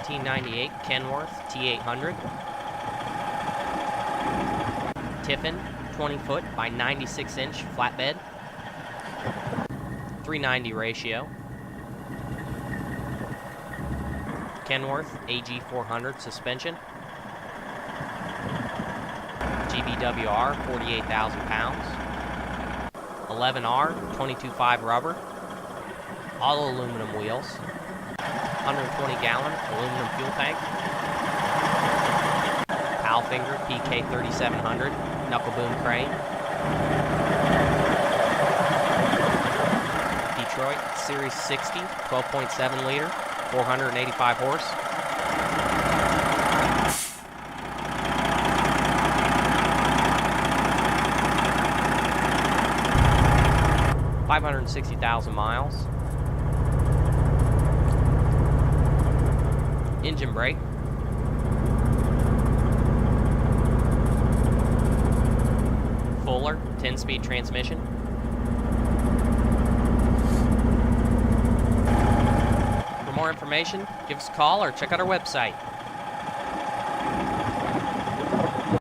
1998 Kenworth T800. Tiffin 20-foot by 96-inch flatbed. 390 ratio. Kenworth AG400 suspension. GBWR 48,000 pounds. 11R 22.5 rubber. All aluminum wheels. 120-gallon aluminum fuel tank. Powfinger PK3700 knuckle boom crane. Detroit Series 60 12.7 liter 485 horse. $560,000 miles. Engine brake. Fuller 10-speed transmission. For more information, give us a call or check out our website,